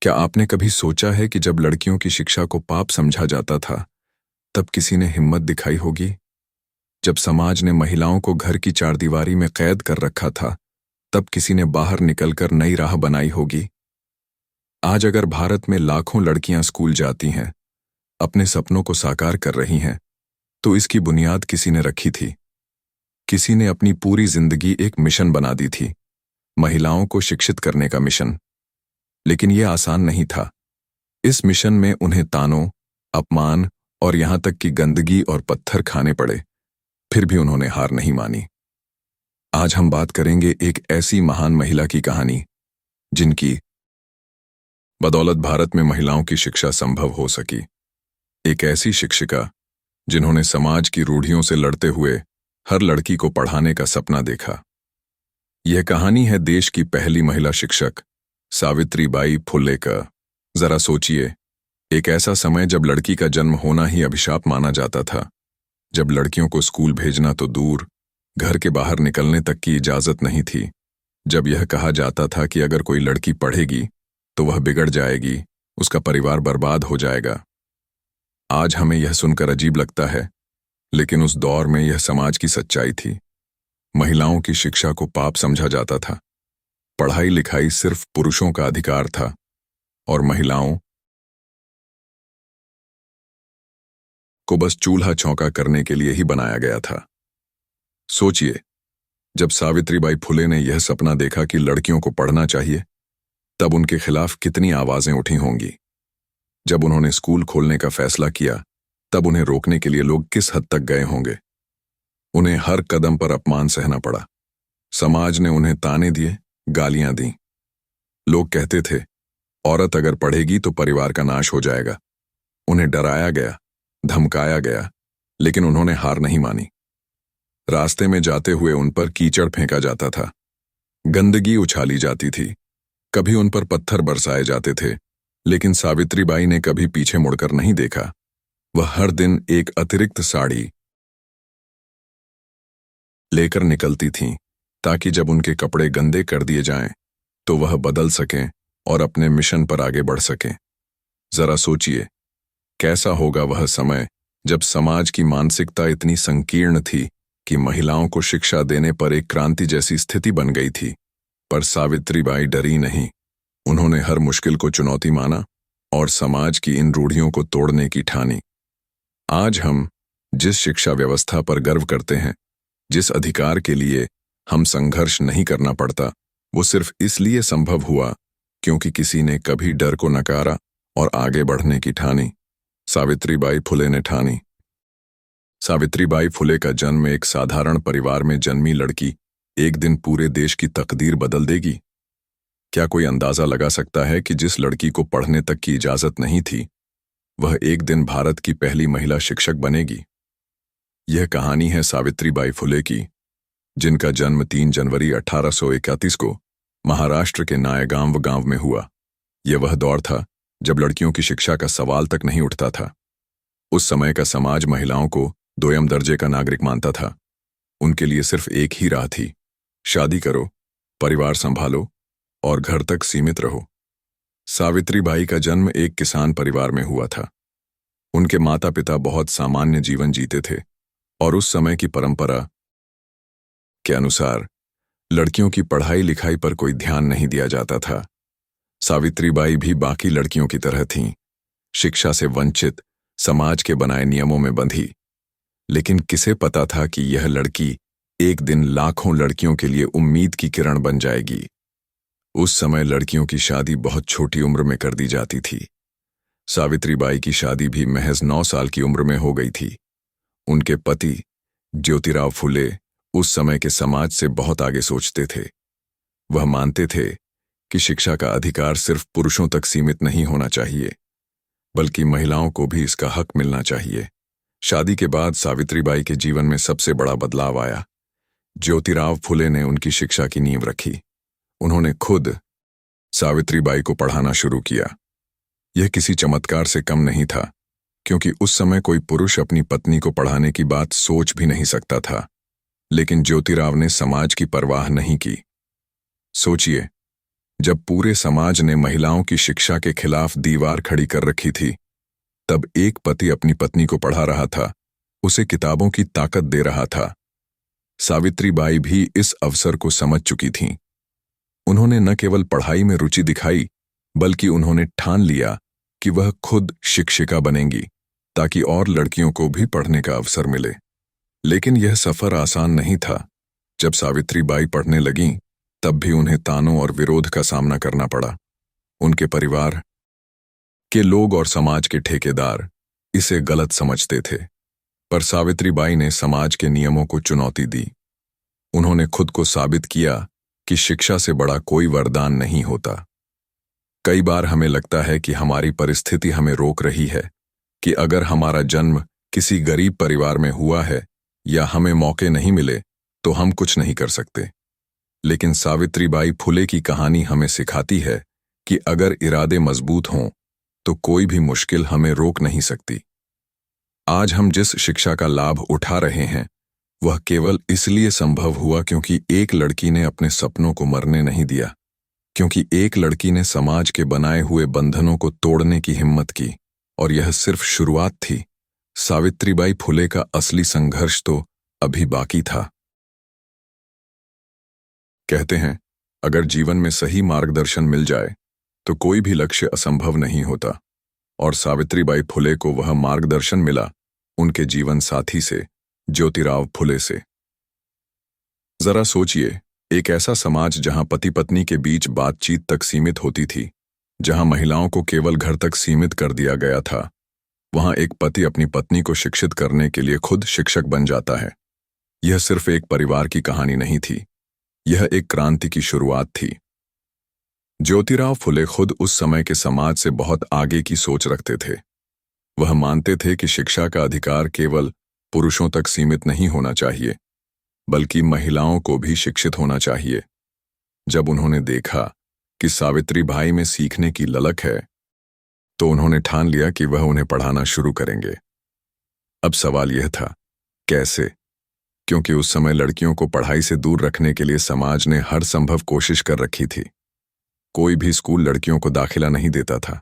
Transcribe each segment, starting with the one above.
क्या आपने कभी सोचा है कि जब लड़कियों की शिक्षा को पाप समझा जाता था, तब किसी ने हिम्मत दिखाई होगी? जब समाज ने महिलाओं को घर की चारदीवारी में कैद कर रखा था, तब किसी ने बाहर निकलकर नई राह बनाई होगी। आज अगर भारत में लाखों लड़कियां स्कूल जाती हैं, अपने सपनों को साकार कर रही हैं, तो इसकी बुनियाद किसी ने रखी थी। किसी ने अपनी पूरी जिंदगी एक मिशन बना दी थी, महिलाओं को शिक्षित करने का मिशन। लेकिन यह आसान नहीं था। इस मिशन में उन्हें तानों, अपमान और यहां तक कि गंदगी और पत्थर खाने पड़े, फिर भी उन्होंने हार नहीं मानी। आज हम बात करेंगे एक ऐसी महान महिला की कहानी, जिनकी बदौलत भारत में महिलाओं की शिक्षा संभव हो सकी। एक ऐसी शिक्षिका जिन्होंने समाज की रूढ़ियों से लड़ते हुए हर लड़की को पढ़ाने का सपना देखा। यह कहानी है देश की पहली महिला शिक्षक सावित्रीबाई फुले का। जरा सोचिए, एक ऐसा समय जब लड़की का जन्म होना ही अभिशाप माना जाता था, जब लड़कियों को स्कूल भेजना तो दूर, घर के बाहर निकलने तक की इजाजत नहीं थी, जब यह कहा जाता था कि अगर कोई लड़की पढ़ेगी तो वह बिगड़ जाएगी, उसका परिवार बर्बाद हो जाएगा। आज हमें यह सुनकर अजीब लगता है, लेकिन उस दौर में यह समाज की सच्चाई थी। महिलाओं की शिक्षा को पाप समझा जाता था। पढ़ाई लिखाई सिर्फ पुरुषों का अधिकार था और महिलाओं को बस चूल्हा चौका करने के लिए ही बनाया गया था। सोचिए, जब सावित्रीबाई फुले ने यह सपना देखा कि लड़कियों को पढ़ना चाहिए, तब उनके खिलाफ कितनी आवाजें उठी होंगी। जब उन्होंने स्कूल खोलने का फैसला किया, तब उन्हें रोकने के लिए लोग किस हद तक गए होंगे। उन्हें हर कदम पर अपमान सहना पड़ा। समाज ने उन्हें ताने दिए, गालियां दी। लोग कहते थे, औरत अगर पढ़ेगी तो परिवार का नाश हो जाएगा। उन्हें डराया गया, धमकाया गया, लेकिन उन्होंने हार नहीं मानी। रास्ते में जाते हुए उन पर कीचड़ फेंका जाता था, गंदगी उछाली जाती थी, कभी उन पर पत्थर बरसाए जाते थे, लेकिन सावित्रीबाई ने कभी पीछे मुड़कर नहीं देखा। वह हर दिन एक अतिरिक्त साड़ी लेकर निकलती थीं, ताकि जब उनके कपड़े गंदे कर दिए जाएं, तो वह बदल सकें और अपने मिशन पर आगे बढ़ सकें। जरा सोचिए, कैसा होगा वह समय जब समाज की मानसिकता इतनी संकीर्ण थी कि महिलाओं को शिक्षा देने पर एक क्रांति जैसी स्थिति बन गई थी। पर सावित्रीबाई डरी नहीं। उन्होंने हर मुश्किल को चुनौती माना और समाज की इन रूढ़ियों को तोड़ने की ठानी। आज हम जिस शिक्षा व्यवस्था पर गर्व करते हैं, जिस अधिकार के लिए हम संघर्ष नहीं करना पड़ता, वो सिर्फ इसलिए संभव हुआ क्योंकि किसी ने कभी डर को नकारा और आगे बढ़ने की ठानी। सावित्रीबाई फुले ने ठानी। सावित्रीबाई फुले का जन्म एक साधारण परिवार में जन्मी लड़की एक दिन पूरे देश की तकदीर बदल देगी। क्या कोई अंदाजा लगा सकता है कि जिस लड़की को पढ़ने तक की इजाजत नहीं थी, वह एक दिन भारत की पहली महिला शिक्षक बनेगी? यह कहानी है सावित्रीबाई फुले की, जिनका जन्म 3 जनवरी 1831 को महाराष्ट्र के नायगांव गांव में हुआ। यह वह दौर था जब लड़कियों की शिक्षा का सवाल तक नहीं उठता था। उस समय का समाज महिलाओं को दोयम दर्जे का नागरिक मानता था। उनके लिए सिर्फ एक ही राह थी, शादी करो, परिवार संभालो और घर तक सीमित रहो। सावित्रीबाई का जन्म एक किसान परिवार में हुआ था। उनके माता पिता बहुत सामान्य जीवन जीते थे और उस समय की परंपरा के अनुसार लड़कियों की पढ़ाई लिखाई पर कोई ध्यान नहीं दिया जाता था। सावित्रीबाई भी बाकी लड़कियों की तरह थीं, शिक्षा से वंचित, समाज के बनाए नियमों में बंधी। लेकिन किसे पता था कि यह लड़की एक दिन लाखों लड़कियों के लिए उम्मीद की किरण बन जाएगी। उस समय लड़कियों की शादी बहुत छोटी उम्र में कर दी जाती थी। सावित्रीबाई की शादी भी महज 9 साल की उम्र में हो गई थी। उनके पति ज्योतिराव फुले उस समय के समाज से बहुत आगे सोचते थे। वह मानते थे कि शिक्षा का अधिकार सिर्फ पुरुषों तक सीमित नहीं होना चाहिए, बल्कि महिलाओं को भी इसका हक मिलना चाहिए। शादी के बाद सावित्रीबाई के जीवन में सबसे बड़ा बदलाव आया। ज्योतिराव फुले ने उनकी शिक्षा की नींव रखी। उन्होंने खुद सावित्रीबाई को पढ़ाना शुरू किया। यह किसी चमत्कार से कम नहीं था, क्योंकि उस समय कोई पुरुष अपनी पत्नी को पढ़ाने की बात सोच भी नहीं सकता था। लेकिन ज्योतिराव ने समाज की परवाह नहीं की। सोचिए, जब पूरे समाज ने महिलाओं की शिक्षा के खिलाफ दीवार खड़ी कर रखी थी, तब एक पति अपनी पत्नी को पढ़ा रहा था, उसे किताबों की ताकत दे रहा था। सावित्रीबाई भी इस अवसर को समझ चुकी थीं। उन्होंने न केवल पढ़ाई में रुचि दिखाई, बल्कि उन्होंने ठान लिया कि वह खुद शिक्षिका बनेंगी, ताकि और लड़कियों को भी पढ़ने का अवसर मिले। लेकिन यह सफर आसान नहीं था। जब सावित्रीबाई पढ़ने लगीं, तब भी उन्हें तानों और विरोध का सामना करना पड़ा। उनके परिवार के लोग और समाज के ठेकेदार इसे गलत समझते थे, पर सावित्रीबाई ने समाज के नियमों को चुनौती दी। उन्होंने खुद को साबित किया कि शिक्षा से बड़ा कोई वरदान नहीं होता। कई बार हमें लगता है कि हमारी परिस्थिति हमें रोक रही है, कि अगर हमारा जन्म किसी गरीब परिवार में हुआ है या हमें मौके नहीं मिले तो हम कुछ नहीं कर सकते। लेकिन सावित्रीबाई फुले की कहानी हमें सिखाती है कि अगर इरादे मजबूत हों तो कोई भी मुश्किल हमें रोक नहीं सकती। आज हम जिस शिक्षा का लाभ उठा रहे हैं, वह केवल इसलिए संभव हुआ क्योंकि एक लड़की ने अपने सपनों को मरने नहीं दिया, क्योंकि एक लड़की ने समाज के बनाए हुए बंधनों को तोड़ने की हिम्मत की। और यह सिर्फ शुरुआत थी। सावित्रीबाई फुले का असली संघर्ष तो अभी बाकी था। कहते हैं, अगर जीवन में सही मार्गदर्शन मिल जाए तो कोई भी लक्ष्य असंभव नहीं होता। और सावित्रीबाई फुले को वह मार्गदर्शन मिला उनके जीवन साथी से, ज्योतिराव फुले से। जरा सोचिए, एक ऐसा समाज जहां पति पत्नी के बीच बातचीत तक सीमित होती थी, जहां महिलाओं को केवल घर तक सीमित कर दिया गया था, वहां एक पति अपनी पत्नी को शिक्षित करने के लिए खुद शिक्षक बन जाता है। यह सिर्फ एक परिवार की कहानी नहीं थी, यह एक क्रांति की शुरुआत थी। ज्योतिराव फुले खुद उस समय के समाज से बहुत आगे की सोच रखते थे। वह मानते थे कि शिक्षा का अधिकार केवल पुरुषों तक सीमित नहीं होना चाहिए, बल्कि महिलाओं को भी शिक्षित होना चाहिए। जब उन्होंने देखा कि सावित्रीबाई में सीखने की ललक है, तो उन्होंने ठान लिया कि वह उन्हें पढ़ाना शुरू करेंगे। अब सवाल यह था, कैसे? क्योंकि उस समय लड़कियों को पढ़ाई से दूर रखने के लिए समाज ने हर संभव कोशिश कर रखी थी। कोई भी स्कूल लड़कियों को दाखिला नहीं देता था।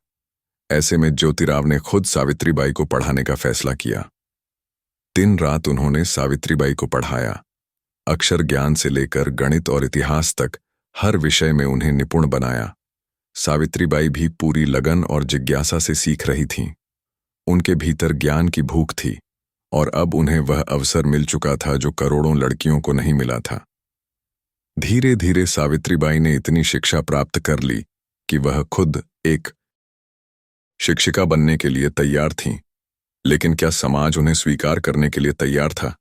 ऐसे में ज्योतिराव ने खुद सावित्रीबाई को पढ़ाने का फैसला किया। दिन रात उन्होंने सावित्रीबाई को पढ़ाया। अक्षर ज्ञान से लेकर गणित और इतिहास तक हर विषय में उन्हें निपुण बनाया। सावित्रीबाई भी पूरी लगन और जिज्ञासा से सीख रही थीं। उनके भीतर ज्ञान की भूख थी, और अब उन्हें वह अवसर मिल चुका था जो करोड़ों लड़कियों को नहीं मिला था। धीरे धीरे सावित्रीबाई ने इतनी शिक्षा प्राप्त कर ली कि वह खुद एक शिक्षिका बनने के लिए तैयार थीं। लेकिन क्या समाज उन्हें स्वीकार करने के लिए तैयार था?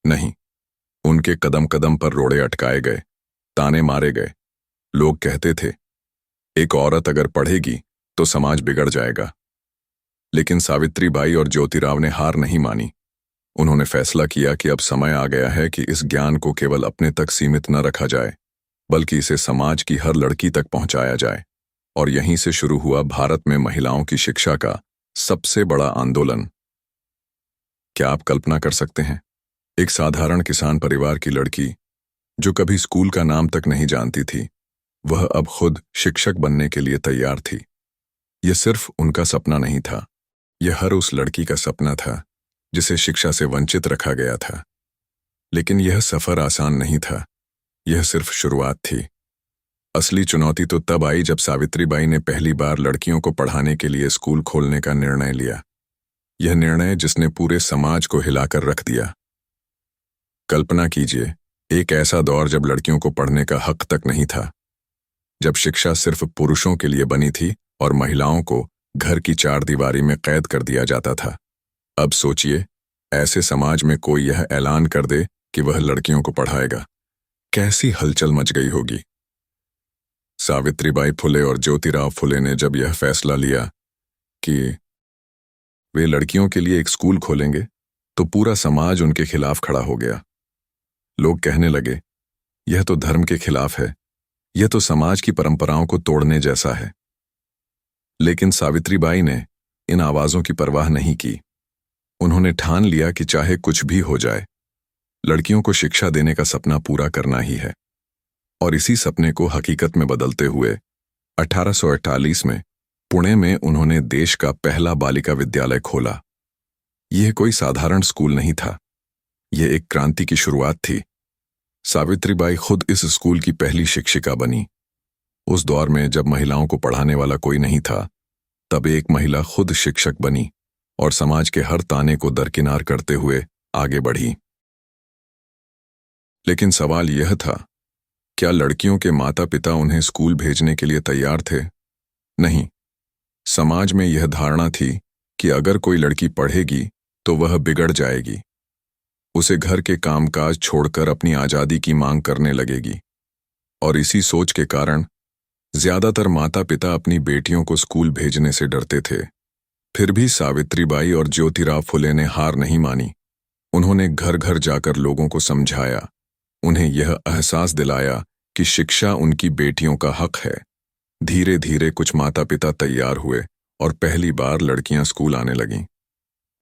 नहीं। उनके कदम कदम पर रोड़े अटकाए गए, ताने मारे गए। लोग कहते थे, एक औरत अगर पढ़ेगी तो समाज बिगड़ जाएगा। लेकिन सावित्रीबाई और ज्योतिराव ने हार नहीं मानी। उन्होंने फैसला किया कि अब समय आ गया है कि इस ज्ञान को केवल अपने तक सीमित न रखा जाए, बल्कि इसे समाज की हर लड़की तक पहुंचाया जाए। और यहीं से शुरू हुआ भारत में महिलाओं की शिक्षा का सबसे बड़ा आंदोलन। क्या आप कल्पना कर सकते हैं, एक साधारण किसान परिवार की लड़की जो कभी स्कूल का नाम तक नहीं जानती थी, वह अब खुद शिक्षक बनने के लिए तैयार थी। यह सिर्फ उनका सपना नहीं था, यह हर उस लड़की का सपना था जिसे शिक्षा से वंचित रखा गया था। लेकिन यह सफर आसान नहीं था, यह सिर्फ शुरुआत थी। असली चुनौती तो तब आई जब सावित्रीबाई ने पहली बार लड़कियों को पढ़ाने के लिए स्कूल खोलने का निर्णय लिया। यह निर्णय जिसने पूरे समाज को हिलाकर रख दिया। कल्पना कीजिए, एक ऐसा दौर जब लड़कियों को पढ़ने का हक तक नहीं था, जब शिक्षा सिर्फ पुरुषों के लिए बनी थी और महिलाओं को घर की चार दीवारी में कैद कर दिया जाता था। अब सोचिए, ऐसे समाज में कोई यह ऐलान कर दे कि वह लड़कियों को पढ़ाएगा, कैसी हलचल मच गई होगी। सावित्रीबाई फुले और ज्योतिराव फुले ने जब यह फैसला लिया कि वे लड़कियों के लिए एक स्कूल खोलेंगे, तो पूरा समाज उनके खिलाफ खड़ा हो गया। लोग कहने लगे, यह तो धर्म के खिलाफ है, यह तो समाज की परंपराओं को तोड़ने जैसा है। लेकिन सावित्रीबाई ने इन आवाजों की परवाह नहीं की। उन्होंने ठान लिया कि चाहे कुछ भी हो जाए, लड़कियों को शिक्षा देने का सपना पूरा करना ही है। और इसी सपने को हकीकत में बदलते हुए 1848 में पुणे में उन्होंने देश का पहला बालिका विद्यालय खोला। यह कोई साधारण स्कूल नहीं था, यह एक क्रांति की शुरुआत थी। सावित्रीबाई खुद इस स्कूल की पहली शिक्षिका बनी। उस दौर में जब महिलाओं को पढ़ाने वाला कोई नहीं था, तब एक महिला खुद शिक्षक बनी और समाज के हर ताने को दरकिनार करते हुए आगे बढ़ी। लेकिन सवाल यह था, क्या लड़कियों के माता पिता उन्हें स्कूल भेजने के लिए तैयार थे? नहीं। समाज में यह धारणा थी कि अगर कोई लड़की पढ़ेगी तो वह बिगड़ जाएगी, उसे घर के कामकाज छोड़कर अपनी आज़ादी की मांग करने लगेगी। और इसी सोच के कारण ज्यादातर माता पिता अपनी बेटियों को स्कूल भेजने से डरते थे। फिर भी सावित्रीबाई और ज्योतिराव फुले ने हार नहीं मानी। उन्होंने घर घर जाकर लोगों को समझाया, उन्हें यह एहसास दिलाया कि शिक्षा उनकी बेटियों का हक है। धीरे धीरे कुछ माता पिता तैयार हुए और पहली बार लड़कियां स्कूल आने लगीं।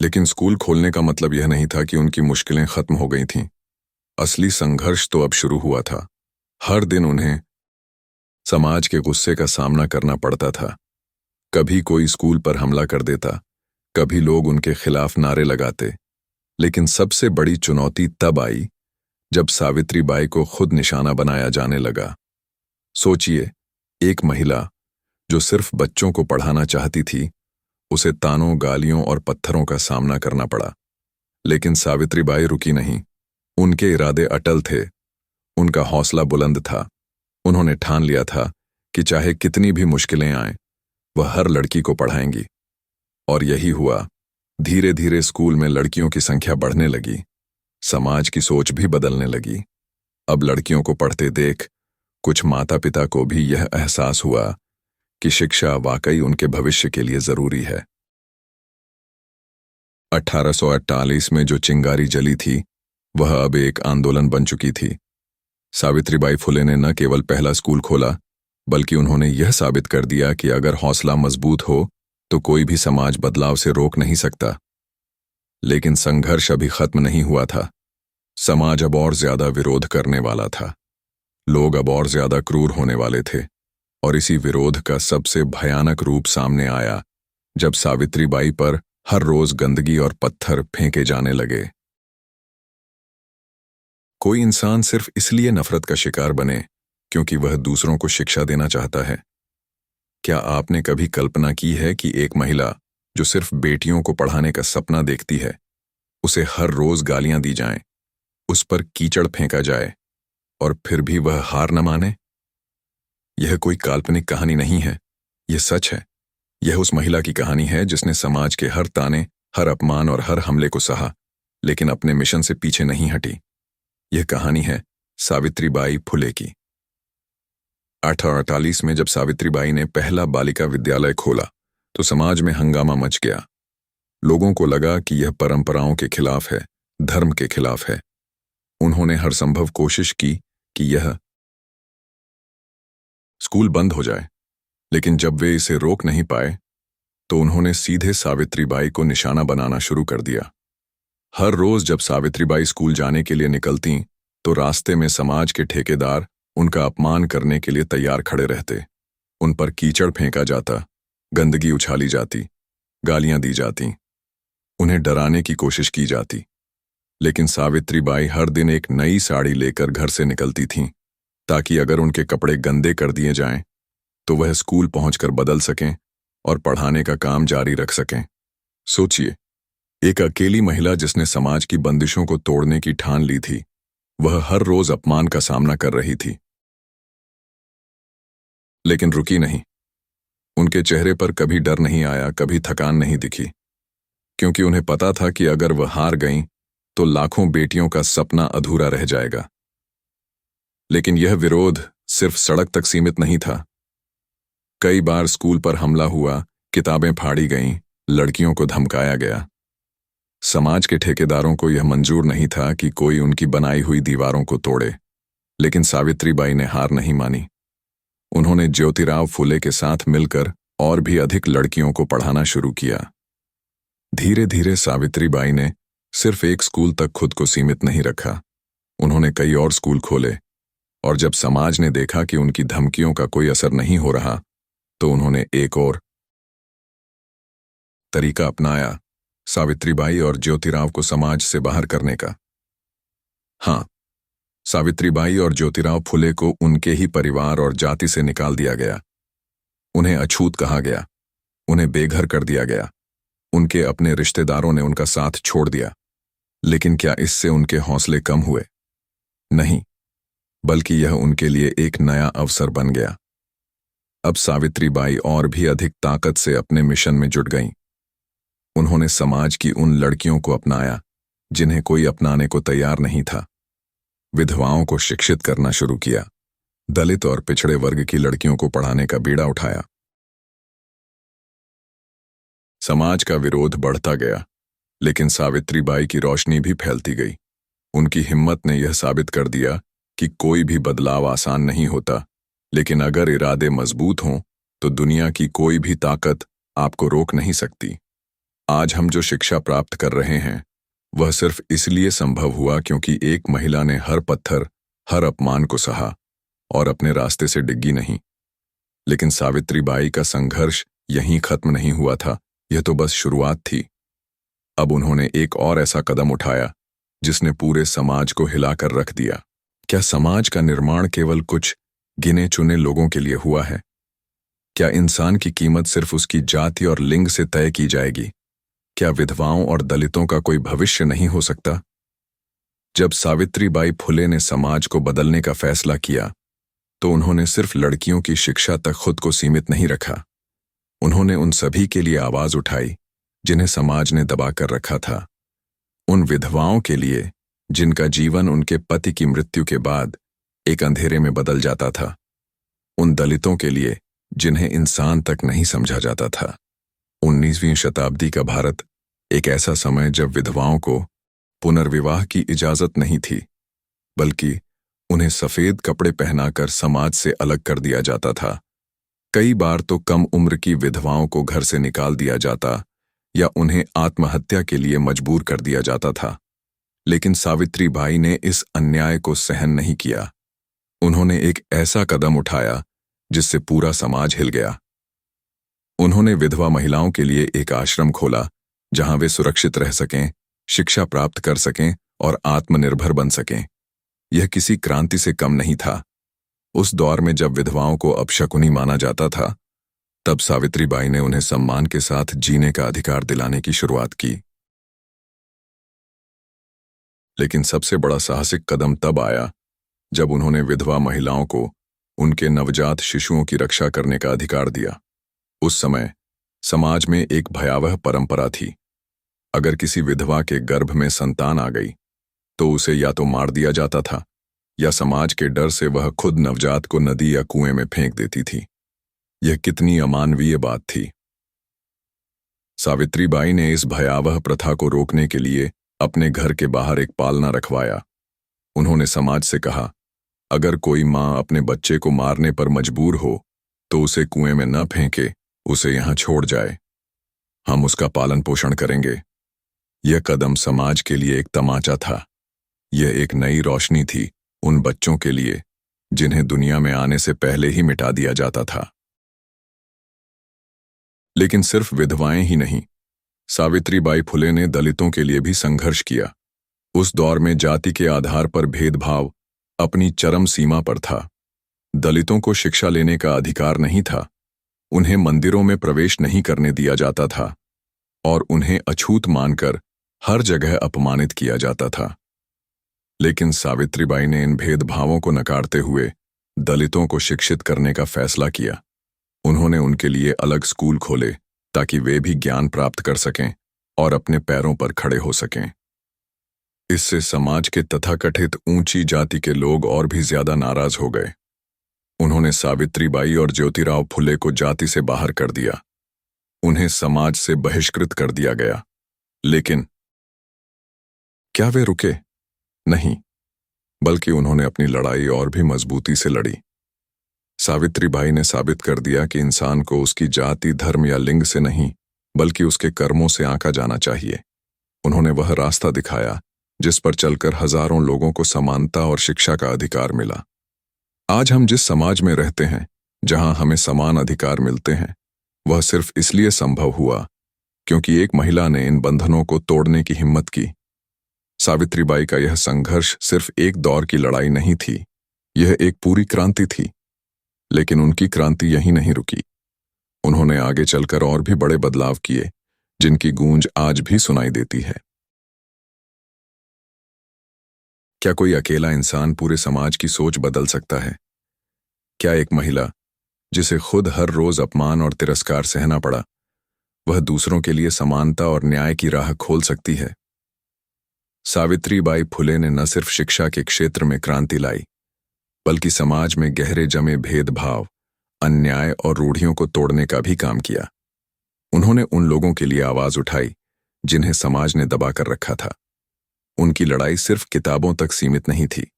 लेकिन स्कूल खोलने का मतलब यह नहीं था कि उनकी मुश्किलें खत्म हो गई थीं। असली संघर्ष तो अब शुरू हुआ था। हर दिन उन्हें समाज के गुस्से का सामना करना पड़ता था। कभी कोई स्कूल पर हमला कर देता, कभी लोग उनके खिलाफ नारे लगाते। लेकिन सबसे बड़ी चुनौती तब आई जब सावित्रीबाई को खुद निशाना बनाया जाने लगा। सोचिए, एक महिला जो सिर्फ बच्चों को पढ़ाना चाहती थी, उसे तानों, गालियों और पत्थरों का सामना करना पड़ा। लेकिन सावित्रीबाई रुकी नहीं। उनके इरादे अटल थे, उनका हौसला बुलंद था। उन्होंने ठान लिया था कि चाहे कितनी भी मुश्किलें आएं, वह हर लड़की को पढ़ाएंगी। और यही हुआ। धीरे धीरे स्कूल में लड़कियों की संख्या बढ़ने लगी, समाज की सोच भी बदलने लगी। अब लड़कियों को पढ़ते देख कुछ माता पिता को भी यह एहसास हुआ कि शिक्षा वाकई उनके भविष्य के लिए जरूरी है। 1848 में जो चिंगारी जली थी, वह अब एक आंदोलन बन चुकी थी। सावित्रीबाई फुले ने न केवल पहला स्कूल खोला, बल्कि उन्होंने यह साबित कर दिया कि अगर हौसला मजबूत हो तो कोई भी समाज बदलाव से रोक नहीं सकता। लेकिन संघर्ष अभी खत्म नहीं हुआ था। समाज अब और ज्यादा विरोध करने वाला था। लोग अब और ज्यादा क्रूर होने वाले थे। और इसी विरोध का सबसे भयानक रूप सामने आया जब सावित्रीबाई पर हर रोज गंदगी और पत्थर फेंके जाने लगे। कोई इंसान सिर्फ इसलिए नफरत का शिकार बने क्योंकि वह दूसरों को शिक्षा देना चाहता है। क्या आपने कभी कल्पना की है कि एक महिला जो सिर्फ बेटियों को पढ़ाने का सपना देखती है, उसे हर रोज गालियां दी जाएं, उस पर कीचड़ फेंका जाए और फिर भी वह हार न माने? यह कोई काल्पनिक कहानी नहीं है, यह सच है। यह उस महिला की कहानी है जिसने समाज के हर ताने, हर अपमान और हर हमले को सहा, लेकिन अपने मिशन से पीछे नहीं हटी। यह कहानी है सावित्रीबाई फुले की। 1848 में जब सावित्रीबाई ने पहला बालिका विद्यालय खोला तो समाज में हंगामा मच गया। लोगों को लगा कि यह परंपराओं के खिलाफ है, धर्म के खिलाफ है। उन्होंने हर संभव कोशिश की कि यह स्कूल बंद हो जाए, लेकिन जब वे इसे रोक नहीं पाए तो उन्होंने सीधे सावित्रीबाई को निशाना बनाना शुरू कर दिया। हर रोज जब सावित्रीबाई स्कूल जाने के लिए निकलतीं तो रास्ते में समाज के ठेकेदार उनका अपमान करने के लिए तैयार खड़े रहते। उन पर कीचड़ फेंका जाता, गंदगी उछाली जाती, गालियां दी जाती, उन्हें डराने की कोशिश की जाती। लेकिन सावित्रीबाई हर दिन एक नई साड़ी लेकर घर से निकलती थीं, ताकि अगर उनके कपड़े गंदे कर दिए जाएं तो वह स्कूल पहुंचकर बदल सकें और पढ़ाने का काम जारी रख सकें। सोचिए, एक अकेली महिला जिसने समाज की बंदिशों को तोड़ने की ठान ली थी, वह हर रोज अपमान का सामना कर रही थी। लेकिन रुकी नहीं। उनके चेहरे पर कभी डर नहीं आया, कभी थकान नहीं दिखी, क्योंकि उन्हें पता था कि अगर वह हार गईं तो लाखों बेटियों का सपना अधूरा रह जाएगा। लेकिन यह विरोध सिर्फ सड़क तक सीमित नहीं था। कई बार स्कूल पर हमला हुआ, किताबें फाड़ी गईं, लड़कियों को धमकाया गया। समाज के ठेकेदारों को यह मंजूर नहीं था कि कोई उनकी बनाई हुई दीवारों को तोड़े। लेकिन सावित्रीबाई ने हार नहीं मानी। उन्होंने ज्योतिराव फुले के साथ मिलकर और भी अधिक लड़कियों को पढ़ाना शुरू किया। धीरे धीरे सावित्रीबाई ने सिर्फ एक स्कूल तक खुद को सीमित नहीं रखा। उन्होंने कई और स्कूल खोले और जब समाज ने देखा कि उनकी धमकियों का कोई असर नहीं हो रहा, तो उन्होंने एक और तरीका अपनाया, सावित्रीबाई और ज्योतिराव को समाज से बाहर करने का। हाँ, सावित्रीबाई और ज्योतिराव फुले को उनके ही परिवार और जाति से निकाल दिया गया। उन्हें अछूत कहा गया, उन्हें बेघर कर दिया गया, उनके अपने रिश्तेदारों ने उनका साथ छोड़ दिया। लेकिन क्या इससे उनके हौसले कम हुए? नहीं, बल्कि यह उनके लिए एक नया अवसर बन गया। अब सावित्रीबाई और भी अधिक ताकत से अपने मिशन में जुट गईं। उन्होंने समाज की उन लड़कियों को अपनाया जिन्हें कोई अपनाने को तैयार नहीं था। विधवाओं को शिक्षित करना शुरू किया, दलित और पिछड़े वर्ग की लड़कियों को पढ़ाने का बीड़ा उठाया। समाज का विरोध बढ़ता गया, लेकिन सावित्रीबाई की रोशनी भी फैलती गई। उनकी हिम्मत ने यह साबित कर दिया कि कोई भी बदलाव आसान नहीं होता, लेकिन अगर इरादे मजबूत हों तो दुनिया की कोई भी ताकत आपको रोक नहीं सकती। आज हम जो शिक्षा प्राप्त कर रहे हैं, वह सिर्फ इसलिए संभव हुआ क्योंकि एक महिला ने हर पत्थर, हर अपमान को सहा और अपने रास्ते से डिग्गी नहीं। लेकिन सावित्रीबाई का संघर्ष यहीं खत्म नहीं हुआ था, यह तो बस शुरुआत थी। अब उन्होंने एक और ऐसा कदम उठाया जिसने पूरे समाज को हिलाकर रख दिया। क्या समाज का निर्माण केवल कुछ गिने चुने लोगों के लिए हुआ है? क्या इंसान की कीमत सिर्फ उसकी जाति और लिंग से तय की जाएगी? क्या विधवाओं और दलितों का कोई भविष्य नहीं हो सकता? जब सावित्रीबाई फुले ने समाज को बदलने का फैसला किया, तो उन्होंने सिर्फ लड़कियों की शिक्षा तक खुद को सीमित नहीं रखा। उन्होंने उन सभी के लिए आवाज उठाई जिन्हें समाज ने दबा कर रखा था। उन विधवाओं के लिए जिनका जीवन उनके पति की मृत्यु के बाद एक अंधेरे में बदल जाता था। उन दलितों के लिए जिन्हें इंसान तक नहीं समझा जाता था। 19वीं शताब्दी का भारत एक ऐसा समय जब विधवाओं को पुनर्विवाह की इजाजत नहीं थी, बल्कि उन्हें सफेद कपड़े पहनाकर समाज से अलग कर दिया जाता था। कई बार तो कम उम्र की विधवाओं को घर से निकाल दिया जाता या उन्हें आत्महत्या के लिए मजबूर कर दिया जाता था। लेकिन सावित्रीबाई ने इस अन्याय को सहन नहीं किया। उन्होंने एक ऐसा कदम उठाया जिससे पूरा समाज हिल गया। उन्होंने विधवा महिलाओं के लिए एक आश्रम खोला जहां वे सुरक्षित रह सकें, शिक्षा प्राप्त कर सकें और आत्मनिर्भर बन सकें। यह किसी क्रांति से कम नहीं था। उस दौर में जब विधवाओं को अपशकुनी माना जाता था, तब सावित्रीबाई ने उन्हें सम्मान के साथ जीने का अधिकार दिलाने की शुरुआत की। लेकिन सबसे बड़ा साहसिक कदम तब आया जब उन्होंने विधवा महिलाओं को उनके नवजात शिशुओं की रक्षा करने का अधिकार दिया। उस समय समाज में एक भयावह परंपरा थी। अगर किसी विधवा के गर्भ में संतान आ गई, तो उसे या तो मार दिया जाता था या समाज के डर से वह खुद नवजात को नदी या कुएं में फेंक देती थी। यह कितनी अमानवीय बात थी। सावित्रीबाई ने इस भयावह प्रथा को रोकने के लिए अपने घर के बाहर एक पालना रखवाया। उन्होंने समाज से कहा, अगर कोई मां अपने बच्चे को मारने पर मजबूर हो तो उसे कुएं में न फेंके, उसे यहां छोड़ जाए। हम उसका पालन पोषण करेंगे। यह कदम समाज के लिए एक तमाचा था। यह एक नई रोशनी थी उन बच्चों के लिए जिन्हें दुनिया में आने से पहले ही मिटा दिया जाता था। लेकिन सिर्फ विधवाएं ही नहीं, सावित्रीबाई फुले ने दलितों के लिए भी संघर्ष किया। उस दौर में जाति के आधार पर भेदभाव अपनी चरम सीमा पर था। दलितों को शिक्षा लेने का अधिकार नहीं था, उन्हें मंदिरों में प्रवेश नहीं करने दिया जाता था और उन्हें अछूत मानकर हर जगह अपमानित किया जाता था। लेकिन सावित्रीबाई ने इन भेदभावों को नकारते हुए दलितों को शिक्षित करने का फैसला किया। उन्होंने उनके लिए अलग स्कूल खोले ताकि वे भी ज्ञान प्राप्त कर सकें और अपने पैरों पर खड़े हो सकें। इससे समाज के तथाकथित ऊंची जाति के लोग और भी ज्यादा नाराज हो गए। उन्होंने सावित्रीबाई और ज्योतिराव फुले को जाति से बाहर कर दिया। उन्हें समाज से बहिष्कृत कर दिया गया। लेकिन क्या वे रुके? नहीं, बल्कि उन्होंने अपनी लड़ाई और भी मजबूती से लड़ी। सावित्रीबाई ने साबित कर दिया कि इंसान को उसकी जाति, धर्म या लिंग से नहीं, बल्कि उसके कर्मों से आंका जाना चाहिए। उन्होंने वह रास्ता दिखाया जिस पर चलकर हजारों लोगों को समानता और शिक्षा का अधिकार मिला। आज हम जिस समाज में रहते हैं, जहां हमें समान अधिकार मिलते हैं, वह सिर्फ इसलिए संभव हुआ क्योंकि एक महिला ने इन बंधनों को तोड़ने की हिम्मत की। सावित्रीबाई का यह संघर्ष सिर्फ एक दौर की लड़ाई नहीं थी, यह एक पूरी क्रांति थी। लेकिन उनकी क्रांति यहीं नहीं रुकी। उन्होंने आगे चलकर और भी बड़े बदलाव किए, जिनकी गूंज आज भी सुनाई देती है। क्या कोई अकेला इंसान पूरे समाज की सोच बदल सकता है? क्या एक महिला, जिसे खुद हर रोज अपमान और तिरस्कार सहना पड़ा, वह दूसरों के लिए समानता और न्याय की राह खोल सकती है? सावित्रीबाई फुले ने न सिर्फ शिक्षा के क्षेत्र में क्रांति लाई, बल्कि समाज में गहरे जमे भेदभाव, अन्याय और रूढ़ियों को तोड़ने का भी काम किया। उन्होंने उन लोगों के लिए आवाज उठाई जिन्हें समाज ने दबाकर रखा था। उनकी लड़ाई सिर्फ किताबों तक सीमित नहीं थी,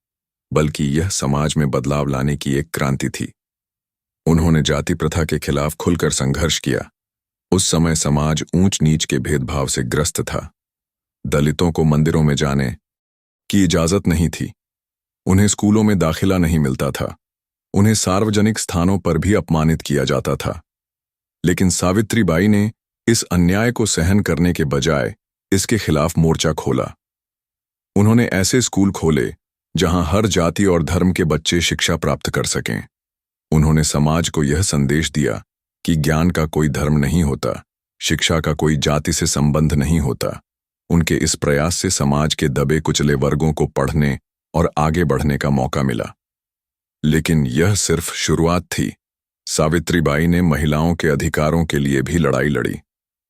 बल्कि यह समाज में बदलाव लाने की एक क्रांति थी। उन्होंने जाति प्रथा के खिलाफ खुलकर संघर्ष किया। उस समय समाज ऊंच नीच के भेदभाव से ग्रस्त था। दलितों को मंदिरों में जाने की इजाजत नहीं थी, उन्हें स्कूलों में दाखिला नहीं मिलता था, उन्हें सार्वजनिक स्थानों पर भी अपमानित किया जाता था। लेकिन सावित्रीबाई ने इस अन्याय को सहन करने के बजाय इसके खिलाफ मोर्चा खोला। उन्होंने ऐसे स्कूल खोले जहां हर जाति और धर्म के बच्चे शिक्षा प्राप्त कर सकें। उन्होंने समाज को यह संदेश दिया कि ज्ञान का कोई धर्म नहीं होता, शिक्षा का कोई जाति से संबंध नहीं होता। उनके इस प्रयास से समाज के दबे कुचले वर्गों को पढ़ने और आगे बढ़ने का मौका मिला। लेकिन यह सिर्फ शुरुआत थी। सावित्रीबाई ने महिलाओं के अधिकारों के लिए भी लड़ाई लड़ी।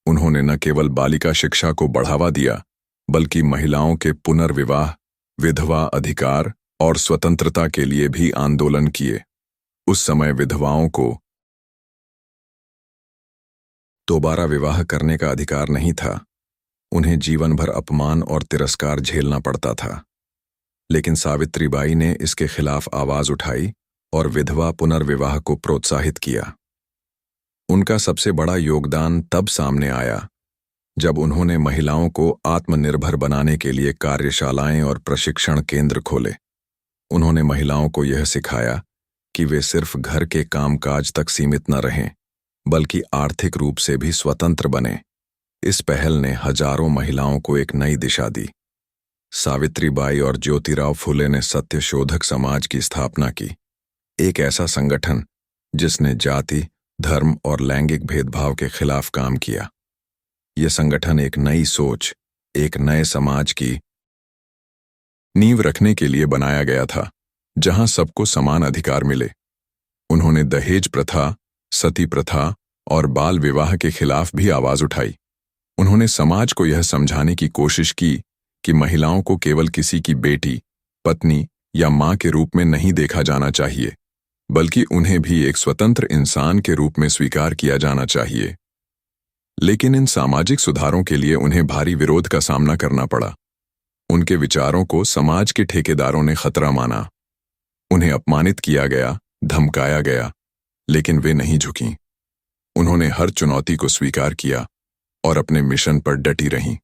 उन्होंने न केवल बालिका शिक्षा को बढ़ावा दिया, बल्कि महिलाओं के पुनर्विवाह, विधवा अधिकार और स्वतंत्रता के लिए भी आंदोलन किए। उस समय विधवाओं को दोबारा विवाह करने का अधिकार नहीं था। उन्हें जीवन भर अपमान और तिरस्कार झेलना पड़ता था। लेकिन सावित्रीबाई ने इसके खिलाफ आवाज उठाई और विधवा पुनर्विवाह को प्रोत्साहित किया। उनका सबसे बड़ा योगदान तब सामने आया जब उन्होंने महिलाओं को आत्मनिर्भर बनाने के लिए कार्यशालाएं और प्रशिक्षण केंद्र खोले। उन्होंने महिलाओं को यह सिखाया कि वे सिर्फ घर के कामकाज तक सीमित न रहें, बल्कि आर्थिक रूप से भी स्वतंत्र बने। इस पहल ने हजारों महिलाओं को एक नई दिशा दी। सावित्रीबाई और ज्योतिराव फुले ने सत्यशोधक समाज की स्थापना की, एक ऐसा संगठन जिसने जाति, धर्म और लैंगिक भेदभाव के खिलाफ काम किया। यह संगठन एक नई सोच, एक नए समाज की नींव रखने के लिए बनाया गया था, जहां सबको समान अधिकार मिले। उन्होंने दहेज प्रथा, सती प्रथा और बाल विवाह के खिलाफ भी आवाज उठाई। उन्होंने समाज को यह समझाने की कोशिश की कि महिलाओं को केवल किसी की बेटी, पत्नी या मां के रूप में नहीं देखा जाना चाहिए, बल्कि उन्हें भी एक स्वतंत्र इंसान के रूप में स्वीकार किया जाना चाहिए। लेकिन इन सामाजिक सुधारों के लिए उन्हें भारी विरोध का सामना करना पड़ा। उनके विचारों को समाज के ठेकेदारों ने खतरा माना। उन्हें अपमानित किया गया, धमकाया गया, लेकिन वे नहीं झुकीं। उन्होंने हर चुनौती को स्वीकार किया और अपने मिशन पर डटी रहीं।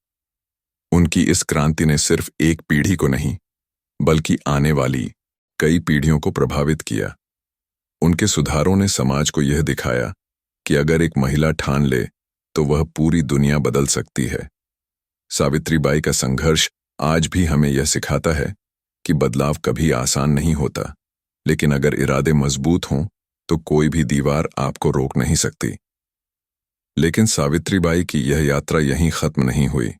उनकी इस क्रांति ने सिर्फ एक पीढ़ी को नहीं, बल्कि आने वाली कई पीढ़ियों को प्रभावित किया। उनके सुधारों ने समाज को यह दिखाया कि अगर एक महिला ठान ले तो वह पूरी दुनिया बदल सकती है। सावित्रीबाई का संघर्ष आज भी हमें यह सिखाता है कि बदलाव कभी आसान नहीं होता, लेकिन अगर इरादे मजबूत हों तो कोई भी दीवार आपको रोक नहीं सकती। लेकिन सावित्रीबाई की यह यात्रा यहीं खत्म नहीं हुई।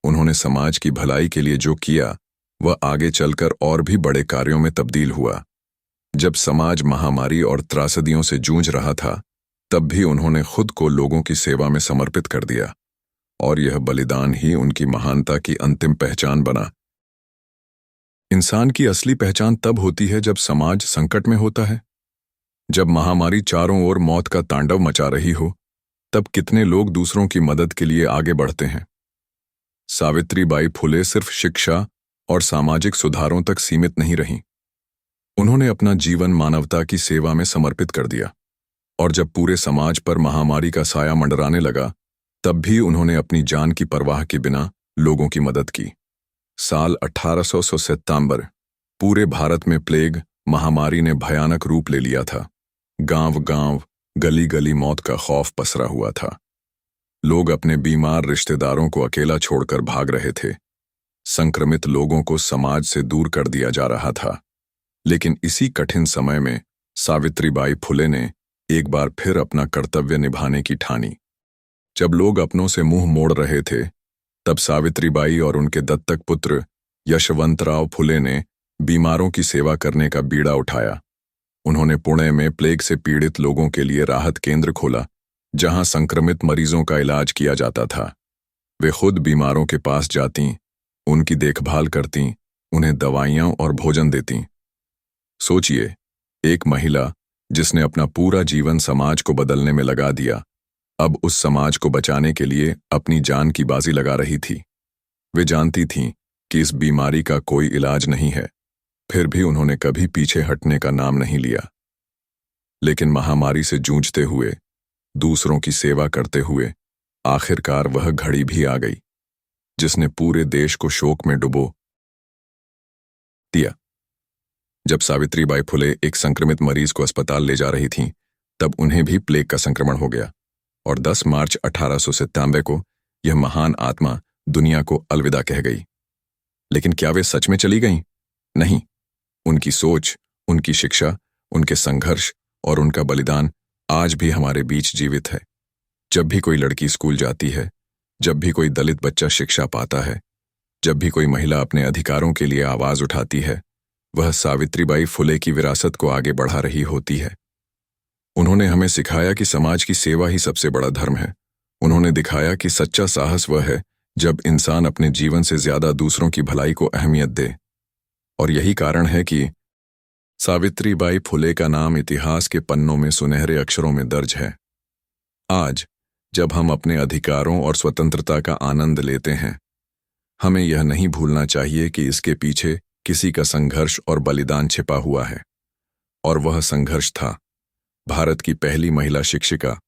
उन्होंने समाज की भलाई के लिए जो किया, वह आगे चलकर और भी बड़े कार्यों में तब्दील हुआ। जब समाज महामारी और त्रासदियों से जूझ रहा था, तब भी उन्होंने खुद को लोगों की सेवा में समर्पित कर दिया, और यह बलिदान ही उनकी महानता की अंतिम पहचान बना। इंसान की असली पहचान तब होती है जब समाज संकट में होता है। जब महामारी चारों ओर मौत का तांडव मचा रही हो, तब कितने लोग दूसरों की मदद के लिए आगे बढ़ते हैं। सावित्रीबाई फुले सिर्फ शिक्षा और सामाजिक सुधारों तक सीमित नहीं रहीं। उन्होंने अपना जीवन मानवता की सेवा में समर्पित कर दिया, और जब पूरे समाज पर महामारी का साया मंडराने लगा, तब भी उन्होंने अपनी जान की परवाह के बिना लोगों की मदद की। साल 1877 पूरे भारत में प्लेग महामारी ने भयानक रूप ले लिया था। गांव-गांव, गली-गली मौत का खौफ पसरा हुआ था। लोग अपने बीमार रिश्तेदारों को अकेला छोड़कर भाग रहे थे। संक्रमित लोगों को समाज से दूर कर दिया जा रहा था। लेकिन इसी कठिन समय में सावित्रीबाई फुले ने एक बार फिर अपना कर्तव्य निभाने की ठानी। जब लोग अपनों से मुंह मोड़ रहे थे, तब सावित्रीबाई और उनके दत्तक पुत्र यशवंतराव फुले ने बीमारों की सेवा करने का बीड़ा उठाया। उन्होंने पुणे में प्लेग से पीड़ित लोगों के लिए राहत केंद्र खोला, जहां संक्रमित मरीजों का इलाज किया जाता था। वे खुद बीमारों के पास जातीं, उनकी देखभाल करतीं, उन्हें दवाइयां और भोजन देतीं। सोचिए, एक महिला जिसने अपना पूरा जीवन समाज को बदलने में लगा दिया, अब उस समाज को बचाने के लिए अपनी जान की बाजी लगा रही थी। वे जानती थीं कि इस बीमारी का कोई इलाज नहीं है, फिर भी उन्होंने कभी पीछे हटने का नाम नहीं लिया। लेकिन महामारी से जूझते हुए, दूसरों की सेवा करते हुए, आखिरकार वह घड़ी भी आ गई जिसने पूरे देश को शोक में डुबो दिया। जब सावित्रीबाई फुले एक संक्रमित मरीज को अस्पताल ले जा रही थीं, तब उन्हें भी प्लेग का संक्रमण हो गया और 10 मार्च 1897 को यह महान आत्मा दुनिया को अलविदा कह गई। लेकिन क्या वे सच में चली गईं? नहीं। उनकी सोच, उनकी शिक्षा, उनके संघर्ष और उनका बलिदान आज भी हमारे बीच जीवित है। जब भी कोई लड़की स्कूल जाती है, जब भी कोई दलित बच्चा शिक्षा पाता है, जब भी कोई महिला अपने अधिकारों के लिए आवाज उठाती है, वह सावित्रीबाई फुले की विरासत को आगे बढ़ा रही होती है। उन्होंने हमें सिखाया कि समाज की सेवा ही सबसे बड़ा धर्म है। उन्होंने दिखाया कि सच्चा साहस वह है जब इंसान अपने जीवन से ज्यादा दूसरों की भलाई को अहमियत दे। और यही कारण है कि सावित्रीबाई फुले का नाम इतिहास के पन्नों में सुनहरे अक्षरों में दर्ज है। आज जब हम अपने अधिकारों और स्वतंत्रता का आनंद लेते हैं, हमें यह नहीं भूलना चाहिए कि इसके पीछे किसी का संघर्ष और बलिदान छिपा हुआ है। और वह संघर्ष था भारत की पहली महिला शिक्षिका,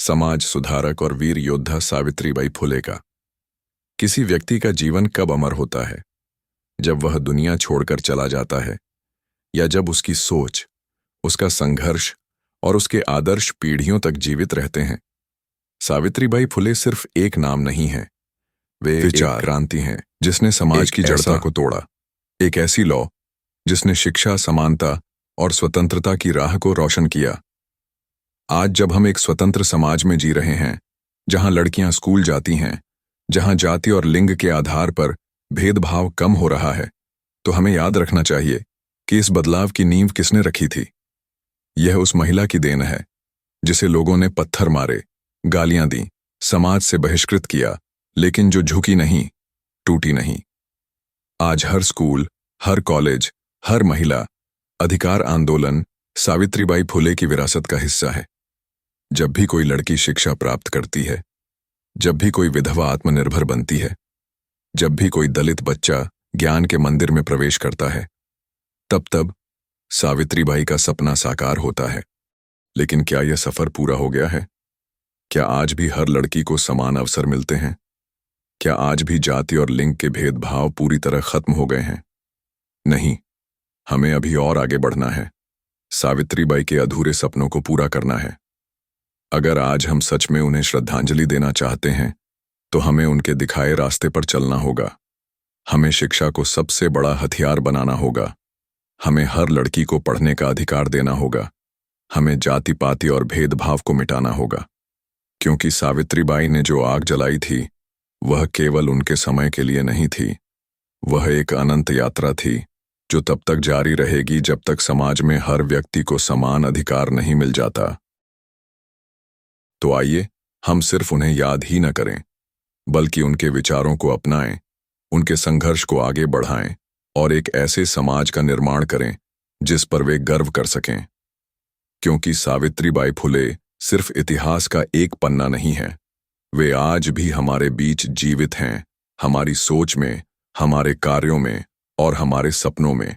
समाज सुधारक और वीर योद्धा सावित्रीबाई फुले का। किसी व्यक्ति का जीवन कब अमर होता है? जब वह दुनिया छोड़कर चला जाता है, या जब उसकी सोच, उसका संघर्ष और उसके आदर्श पीढ़ियों तक जीवित रहते हैं। सावित्रीबाई फुले सिर्फ एक नाम नहीं है, वे विचार क्रांति हैं जिसने समाज की जड़ता को तोड़ा। एक ऐसी लौ जिसने शिक्षा, समानता और स्वतंत्रता की राह को रोशन किया। आज जब हम एक स्वतंत्र समाज में जी रहे हैं, जहां लड़कियां स्कूल जाती हैं, जहां जाति और लिंग के आधार पर भेदभाव कम हो रहा है, तो हमें याद रखना चाहिए कि इस बदलाव की नींव किसने रखी थी। यह उस महिला की देन है जिसे लोगों ने पत्थर मारे, गालियां दी, समाज से बहिष्कृत किया, लेकिन जो झुकी नहीं, टूटी नहीं। आज हर स्कूल, हर कॉलेज, हर महिला अधिकार आंदोलन सावित्रीबाई फुले की विरासत का हिस्सा है। जब भी कोई लड़की शिक्षा प्राप्त करती है, जब भी कोई विधवा आत्मनिर्भर बनती है, जब भी कोई दलित बच्चा ज्ञान के मंदिर में प्रवेश करता है, तब सावित्रीबाई का सपना साकार होता है। लेकिन क्या यह सफर पूरा हो गया है? क्या आज भी हर लड़की को समान अवसर मिलते हैं? क्या आज भी जाति और लिंग के भेदभाव पूरी तरह खत्म हो गए हैं? नहीं, हमें अभी और आगे बढ़ना है। सावित्रीबाई के अधूरे सपनों को पूरा करना है। अगर आज हम सच में उन्हें श्रद्धांजलि देना चाहते हैं, तो हमें उनके दिखाए रास्ते पर चलना होगा। हमें शिक्षा को सबसे बड़ा हथियार बनाना होगा। हमें हर लड़की को पढ़ने का अधिकार देना होगा। हमें जाति पाति और भेदभाव को मिटाना होगा। क्योंकि सावित्रीबाई ने जो आग जलाई थी, वह केवल उनके समय के लिए नहीं थी। वह एक अनंत यात्रा थी जो तब तक जारी रहेगी जब तक समाज में हर व्यक्ति को समान अधिकार नहीं मिल जाता। तो आइए हम सिर्फ उन्हें याद ही न करें, बल्कि उनके विचारों को अपनाएं, उनके संघर्ष को आगे बढ़ाएं और एक ऐसे समाज का निर्माण करें जिस पर वे गर्व कर सकें। क्योंकि सावित्रीबाई फुले सिर्फ इतिहास का एक पन्ना नहीं है, वे आज भी हमारे बीच जीवित हैं, हमारी सोच में, हमारे कार्यों में और हमारे सपनों में।